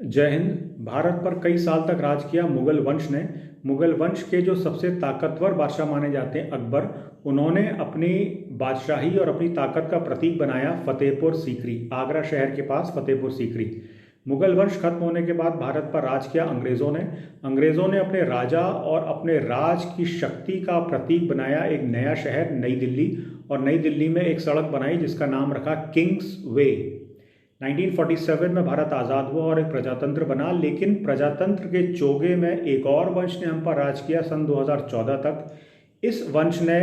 जय हिंद। भारत पर कई साल तक राज किया मुगल वंश ने। मुगल वंश के जो सबसे ताकतवर बादशाह माने जाते हैं अकबर, उन्होंने अपनी बादशाही और अपनी ताकत का प्रतीक बनाया फतेहपुर सीकरी, आगरा शहर के पास फतेहपुर सीकरी। मुगल वंश खत्म होने के बाद भारत पर राज किया अंग्रेज़ों ने अपने राजा और अपने राज की शक्ति का प्रतीक बनाया एक नया शहर नई दिल्ली, और नई दिल्ली में एक सड़क बनाई जिसका नाम रखा किंग्स वे। 1947 में भारत आज़ाद हुआ और एक प्रजातंत्र बना, लेकिन प्रजातंत्र के चोगे में एक और वंश ने हम पर राज किया सन 2014 तक। इस वंश ने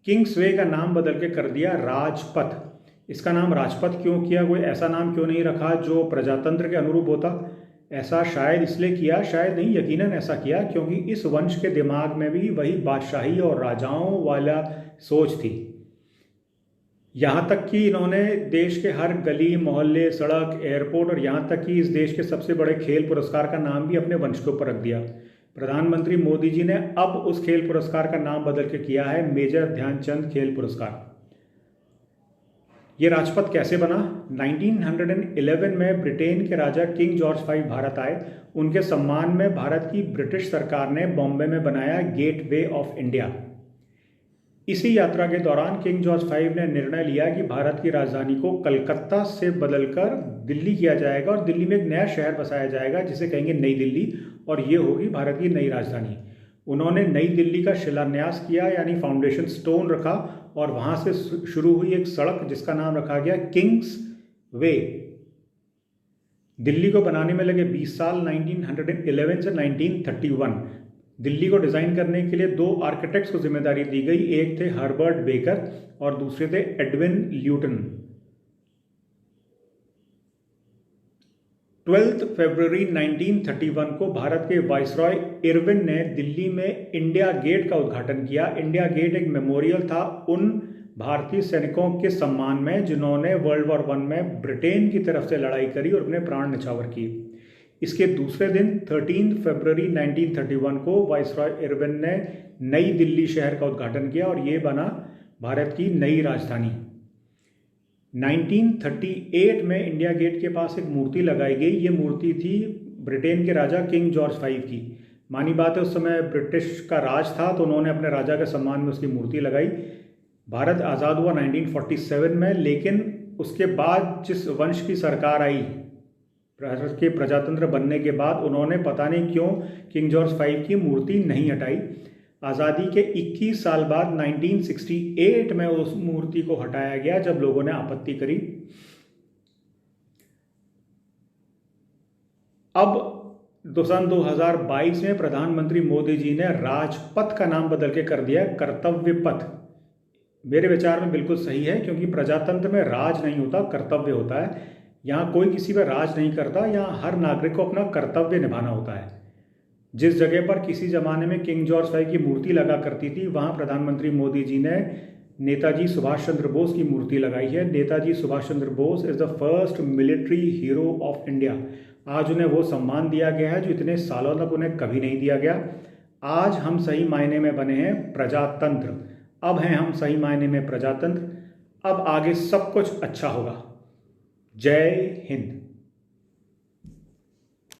किंग्सवे का नाम बदल के कर दिया राजपथ। इसका नाम राजपथ क्यों किया, कोई ऐसा नाम क्यों नहीं रखा जो प्रजातंत्र के अनुरूप होता? ऐसा शायद इसलिए किया, शायद नहीं, यकीनन ऐसा किया क्योंकि इस वंश के दिमाग में भी वही बादशाही और राजाओं वाला सोच थी। यहाँ तक कि इन्होंने देश के हर गली मोहल्ले, सड़क, एयरपोर्ट और यहाँ तक कि इस देश के सबसे बड़े खेल पुरस्कार का नाम भी अपने वंश के ऊपर रख दिया। प्रधानमंत्री मोदी जी ने अब उस खेल पुरस्कार का नाम बदल के किया है मेजर ध्यानचंद खेल पुरस्कार। ये राजपथ कैसे बना? 1911 में ब्रिटेन के राजा किंग जॉर्ज V भारत आए। उनके सम्मान में भारत की ब्रिटिश सरकार ने बॉम्बे में बनाया गेट वे ऑफ इंडिया। इसी यात्रा के दौरान किंग जॉर्ज V ने निर्णय लिया कि भारत की राजधानी को कलकत्ता से बदलकर दिल्ली किया जाएगा और दिल्ली में एक नया शहर बसाया जाएगा जिसे कहेंगे नई दिल्ली, और ये होगी भारत की नई राजधानी। उन्होंने नई दिल्ली का शिलान्यास किया, यानी फाउंडेशन स्टोन रखा, और वहाँ से शुरू हुई एक सड़क जिसका नाम रखा गया किंग्स वे। दिल्ली को बनाने में लगे 20 साल, 1911 से 1931। दिल्ली को डिज़ाइन करने के लिए दो आर्किटेक्ट्स को जिम्मेदारी दी गई, एक थे हर्बर्ट बेकर और दूसरे थे एडविन ल्यूटन। 12 फरवरी 1931 को भारत के वाइसरॉय इरविन ने दिल्ली में इंडिया गेट का उद्घाटन किया। इंडिया गेट एक मेमोरियल था उन भारतीय सैनिकों के सम्मान में जिन्होंने वर्ल्ड वॉर 1 में ब्रिटेन की तरफ से लड़ाई करी और अपने प्राण न्यौछावर किए। इसके दूसरे दिन 13 फरवरी 1931 को वाइसरॉय इरविन ने नई दिल्ली शहर का उद्घाटन किया और ये बना भारत की नई राजधानी। 1938 में इंडिया गेट के पास एक मूर्ति लगाई गई। ये मूर्ति थी ब्रिटेन के राजा किंग जॉर्ज V की। मानी बात है, उस समय ब्रिटिश का राज था तो उन्होंने अपने राजा के सम्मान में उसकी मूर्ति लगाई। भारत आज़ाद हुआ 1947 में, लेकिन उसके बाद जिस वंश की सरकार आई भारत के प्रजातंत्र बनने के बाद, उन्होंने पता नहीं क्यों किंग जॉर्ज V की मूर्ति नहीं हटाई। आज़ादी के 21 साल बाद 1968 में उस मूर्ति को हटाया गया जब लोगों ने आपत्ति करी। अब सन 2022 में प्रधानमंत्री मोदी जी ने राजपथ का नाम बदल के कर दिया कर्तव्य पथ। मेरे विचार में बिल्कुल सही है, क्योंकि प्रजातंत्र में राज नहीं होता, कर्तव्य होता है। यहाँ कोई किसी पर राज नहीं करता, यहाँ हर नागरिक को अपना कर्तव्य निभाना होता है। जिस जगह पर किसी ज़माने में किंग जॉर्ज V की मूर्ति लगा करती थी, वहाँ प्रधानमंत्री मोदी जी ने नेताजी सुभाष चंद्र बोस की मूर्ति लगाई है। Netaji Subhash Chandra Bose is the first military hero of India. आज उन्हें वो सम्मान दिया गया है जो इतने सालों तक उन्हें कभी नहीं दिया गया। आज हम सही मायने में बने हैं प्रजातंत्र। अब हैं हम सही मायने में प्रजातंत्र। अब आगे सब कुछ अच्छा होगा। जय हिंद।